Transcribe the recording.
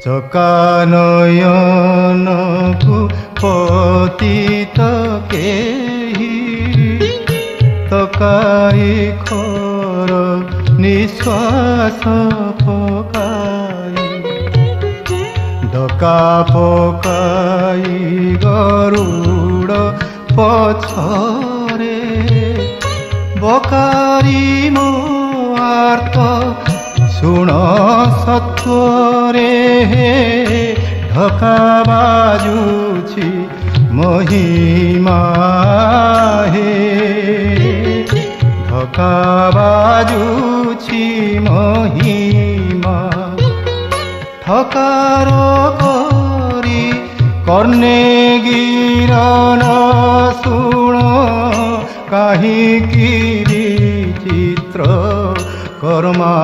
চকানয়নকু পতিত কেহি তকাই খর নিশ্বাস পকাই ডকা পকাই গরুড় পছরে বকারি মো আর্ত শুণ সত্বরে ঢকা বাজুছি মহিমা হে ঢকা বাজুছি মহিমা ঠকার করি কর্ণে গিরণ শুণ কাহিকি বিচিত্র কর্মা